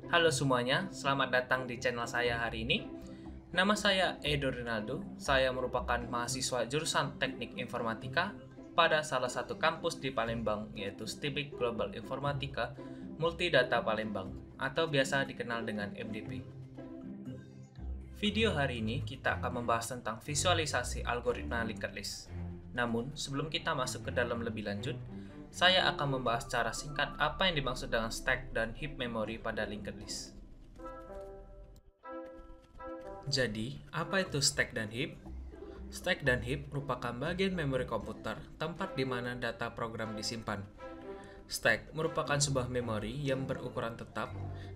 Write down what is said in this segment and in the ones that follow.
Halo semuanya, selamat datang di channel saya hari ini. Nama saya Edo Rinaldo, saya merupakan mahasiswa jurusan Teknik Informatika pada salah satu kampus di Palembang, yaitu STIPIK Global Informatika Multidata Palembang, atau biasa dikenal dengan MDP. Video hari ini kita akan membahas tentang visualisasi algoritma linked list. Namun, sebelum kita masuk ke dalam lebih lanjut, saya akan membahas secara singkat apa yang dimaksud dengan stack dan heap memory pada linked list. Jadi, apa itu stack dan heap? Stack dan heap merupakan bagian memori komputer, tempat di mana data program disimpan. Stack merupakan sebuah memori yang berukuran tetap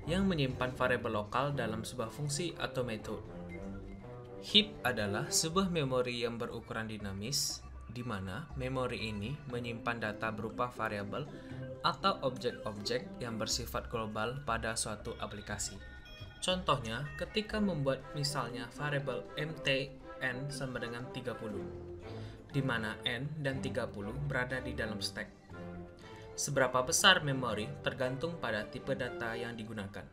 yang menyimpan variabel lokal dalam sebuah fungsi atau metode. Heap adalah sebuah memori yang berukuran dinamis, di mana memori ini menyimpan data berupa variabel atau objek-objek yang bersifat global pada suatu aplikasi. Contohnya, ketika membuat misalnya variabel mtn sama dengan 30, di mana n dan 30 berada di dalam stack. Seberapa besar memori tergantung pada tipe data yang digunakan.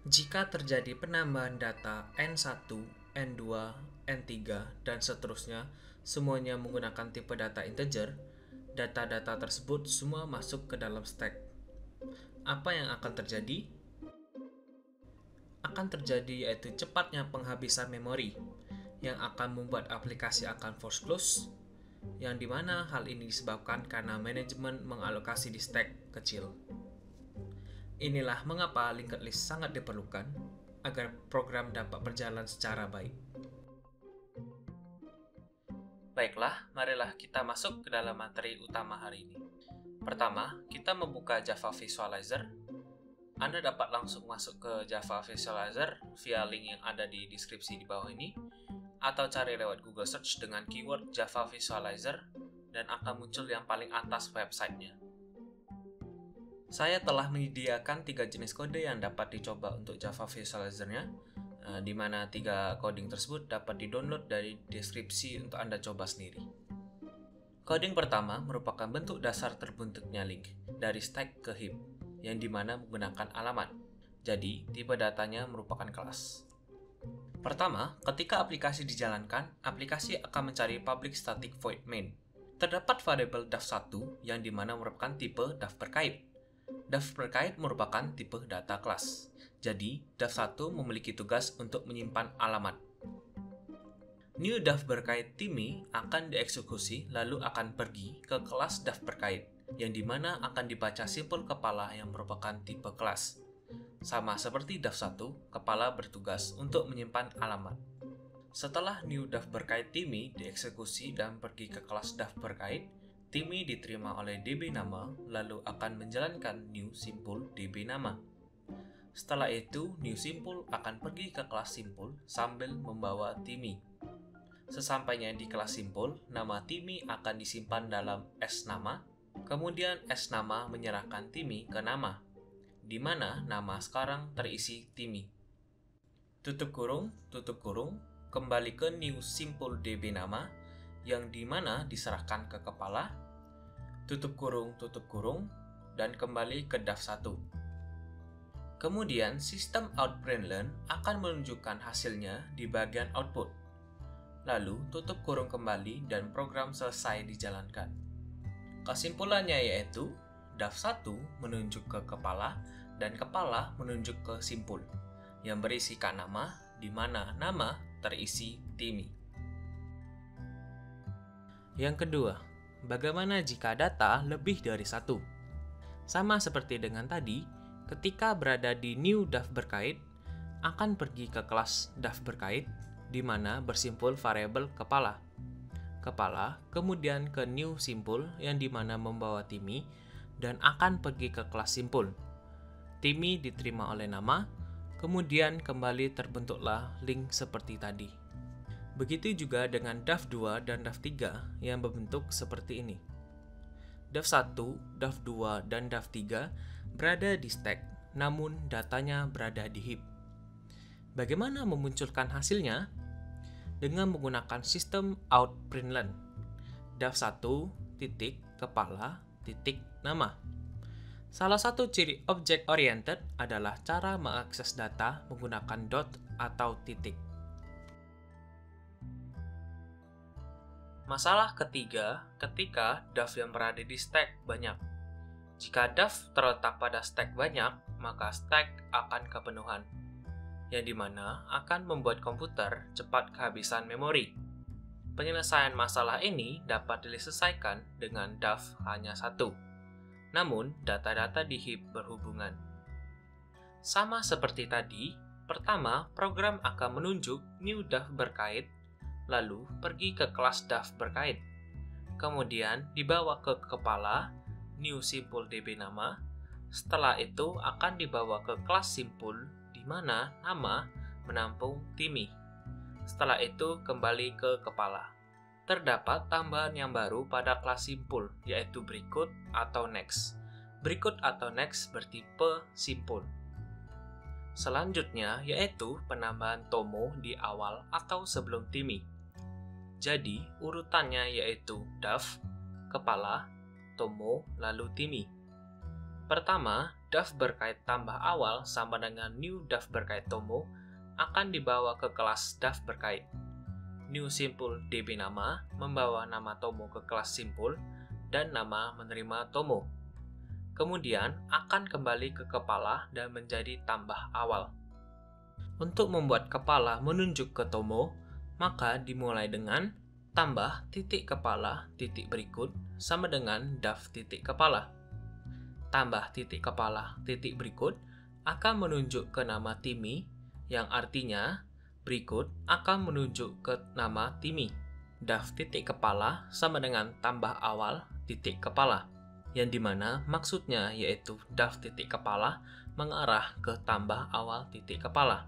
Jika terjadi penambahan data n1, n2, n3, dan seterusnya, semuanya menggunakan tipe data integer, data-data tersebut semua masuk ke dalam stack. Apa yang akan terjadi? Akan terjadi yaitu cepatnya penghabisan memori, yang akan membuat aplikasi akan force close, yang dimana hal ini disebabkan karena manajemen mengalokasi di stack kecil. Inilah mengapa linked list sangat diperlukan agar program dapat berjalan secara baik. Baiklah, marilah kita masuk ke dalam materi utama hari ini. Pertama, kita membuka Java Visualizer. Anda dapat langsung masuk ke Java Visualizer via link yang ada di deskripsi di bawah ini, atau cari lewat Google Search dengan keyword Java Visualizer, dan akan muncul yang paling atas websitenya. Saya telah menyediakan 3 jenis kode yang dapat dicoba untuk Java Visualizer-nya, di mana 3 coding tersebut dapat di-download dari deskripsi untuk Anda coba sendiri. Coding pertama merupakan bentuk dasar terbentuknya link dari stack ke heap, yang dimana menggunakan alamat. Jadi, tipe datanya merupakan kelas. Pertama, ketika aplikasi dijalankan, aplikasi akan mencari public static void main. Terdapat variabel daf1 yang dimana merupakan tipe daf berkait. Daf berkait merupakan tipe data kelas. Jadi, daf1 memiliki tugas untuk menyimpan alamat. New daf berkait Timmy akan dieksekusi lalu akan pergi ke kelas daf berkait, yang dimana akan dibaca simpul kepala yang merupakan tipe kelas. Sama seperti daf1, kepala bertugas untuk menyimpan alamat. Setelah new daf berkait Timmy dieksekusi dan pergi ke kelas daf berkait, Timmy diterima oleh DB nama lalu akan menjalankan new simpul DB nama. Setelah itu, new simpul akan pergi ke kelas simpul sambil membawa Timmy. Sesampainya di kelas simpul, nama Timmy akan disimpan dalam S nama, kemudian S nama menyerahkan Timmy ke nama, di mana nama sekarang terisi Timmy. Tutup kurung, kembali ke new simpul DB nama, yang di mana diserahkan ke kepala, tutup kurung, dan kembali ke daf1. Kemudian, sistem out.println akan menunjukkan hasilnya di bagian output. Lalu, tutup kurung kembali dan program selesai dijalankan. Kesimpulannya yaitu, daf1 menunjuk ke kepala dan kepala menunjuk ke simpul, yang berisikan nama, di mana nama terisi Timmy. Yang kedua, bagaimana jika data lebih dari satu? Sama seperti dengan tadi, ketika berada di new daf berkait, akan pergi ke kelas daf berkait, di mana bersimpul variabel kepala. Kepala, kemudian ke new simpul yang di mana membawa Timmy, dan akan pergi ke kelas simpul. Timmy diterima oleh nama, kemudian kembali terbentuklah link seperti tadi. Begitu juga dengan daf2 dan daf3 yang berbentuk seperti ini. Daf1, daf2, dan daf3 berada di stack, namun datanya berada di heap. Bagaimana memunculkan hasilnya? Dengan menggunakan sistem out.println. Daf1 titik kepala titik nama. Salah satu ciri object-oriented adalah cara mengakses data menggunakan dot atau titik. Masalah ketiga, ketika daf yang berada di stack banyak. Jika daf terletak pada stack banyak, maka stack akan kepenuhan, yang dimana akan membuat komputer cepat kehabisan memori. Penyelesaian masalah ini dapat diselesaikan dengan daf hanya satu. Namun, data-data di heap berhubungan. Sama seperti tadi, pertama program akan menunjuk new daf berkait, lalu pergi ke kelas daf berkait. Kemudian dibawa ke kepala new simpul db nama. Setelah itu akan dibawa ke kelas simpul di mana nama menampung Timmy. Setelah itu kembali ke kepala. Terdapat tambahan yang baru pada kelas simpul, yaitu berikut atau next. Berikut atau next bertipe simpul. Selanjutnya yaitu penambahan Tomo di awal atau sebelum Timmy. Jadi urutannya yaitu daf, kepala, Tomo, lalu Timmy. Pertama, daf berkait tambah awal sama dengan new daf berkait Tomo akan dibawa ke kelas daf berkait. New simpul db nama membawa nama Tomo ke kelas simpul dan nama menerima Tomo. Kemudian akan kembali ke kepala dan menjadi tambah awal. Untuk membuat kepala menunjuk ke Tomo, maka dimulai dengan tambah titik kepala titik berikut sama dengan daf titik kepala. Tambah titik kepala titik berikut akan menunjuk ke nama Timmy, yang artinya berikut akan menunjuk ke nama Timmy. Daf titik kepala sama dengan tambah awal titik kepala, yang dimana maksudnya yaitu daf titik kepala mengarah ke tambah awal titik kepala.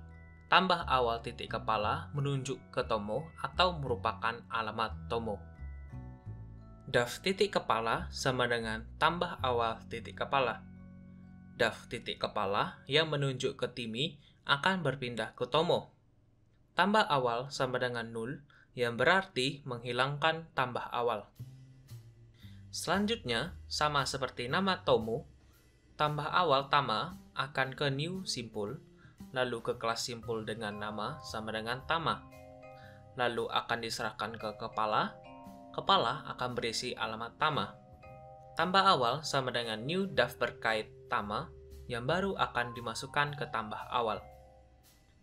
Tambah awal titik kepala menunjuk ke Tomo atau merupakan alamat Tomo. Daf titik kepala sama dengan tambah awal titik kepala. Daf titik kepala yang menunjuk ke Timmy akan berpindah ke Tomo. Tambah awal sama dengan 0, yang berarti menghilangkan tambah awal. Selanjutnya, sama seperti nama Tomo, tambah awal Tama akan ke new simpul, lalu ke kelas simpul dengan nama sama dengan Tama. Lalu akan diserahkan ke kepala, kepala akan berisi alamat Tama. Tambah awal sama dengan new daf berkait Tama, yang baru akan dimasukkan ke tambah awal.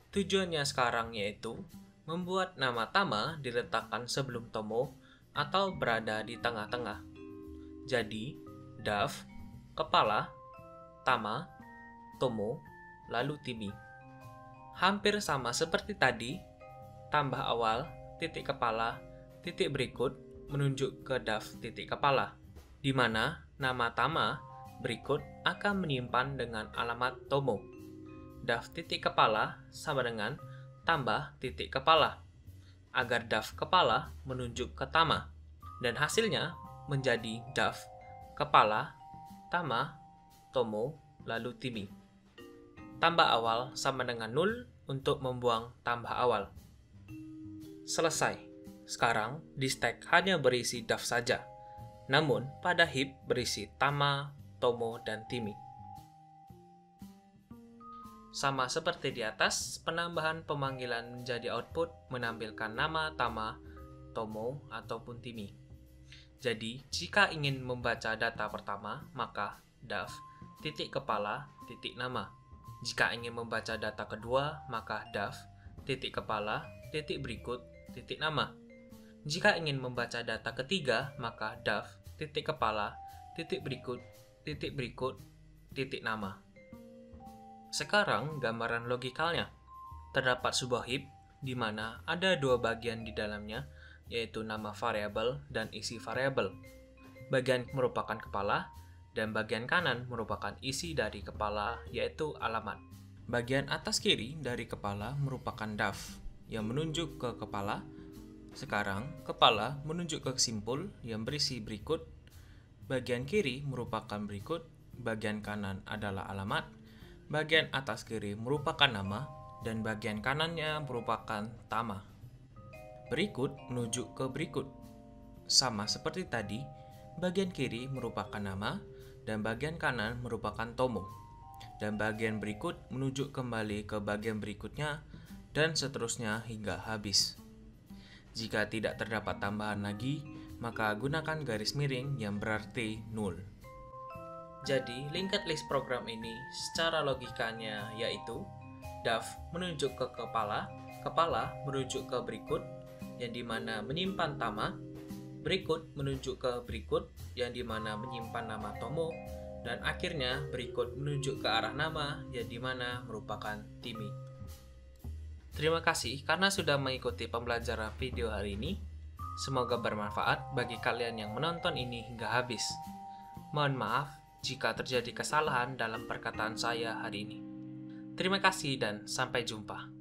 Tujuannya sekarang yaitu membuat nama Tama diletakkan sebelum Tomo atau berada di tengah-tengah. Jadi, daf, kepala, Tama, Tomo, lalu Timmy. Hampir sama seperti tadi, tambah awal, titik kepala, titik berikut menunjuk ke daf titik kepala, di mana nama Tama berikut akan menyimpan dengan alamat Tomo. Daf titik kepala sama dengan tambah titik kepala, agar daf kepala menunjuk ke Tama, dan hasilnya menjadi daf, kepala, Tama, Tomo, lalu Timmy. Tambah awal sama dengan 0 untuk membuang tambah awal. Selesai. Sekarang di stack hanya berisi daf saja, namun pada heap berisi Tama, Tomo, dan Timmy. Sama seperti di atas, penambahan pemanggilan menjadi output menampilkan nama Tama, Tomo, ataupun Timmy. Jadi, jika ingin membaca data pertama, maka daf, titik kepala, titik nama. Jika ingin membaca data kedua, maka daf, titik kepala, titik berikut, titik nama. Jika ingin membaca data ketiga, maka daf, titik kepala, titik berikut, titik nama. Sekarang gambaran logikalnya. Terdapat sebuah heap di mana ada dua bagian di dalamnya, yaitu nama variabel dan isi variabel. Bagian merupakan kepala dan bagian kanan merupakan isi dari kepala, yaitu alamat. Bagian atas kiri dari kepala merupakan daf yang menunjuk ke kepala. Sekarang kepala menunjuk ke simpul yang berisi berikut. Bagian kiri merupakan berikut, bagian kanan adalah alamat, bagian atas kiri merupakan nama, dan bagian kanannya merupakan Tama. Berikut menuju ke berikut. Sama seperti tadi, bagian kiri merupakan nama, dan bagian kanan merupakan Tomo, dan bagian berikut menunjuk kembali ke bagian berikutnya, dan seterusnya hingga habis. Jika tidak terdapat tambahan lagi, maka gunakan garis miring yang berarti 0. Jadi, linked list program ini secara logikanya yaitu DAF menunjuk ke kepala, kepala merujuk ke berikut, yang dimana menyimpan Tama, berikut menunjuk ke berikut, yang dimana menyimpan nama Tomo, dan akhirnya berikut menunjuk ke arah nama, yang dimana merupakan Timi. Terima kasih karena sudah mengikuti pembelajaran video hari ini. Semoga bermanfaat bagi kalian yang menonton ini hingga habis. Mohon maaf jika terjadi kesalahan dalam perkataan saya hari ini. Terima kasih dan sampai jumpa.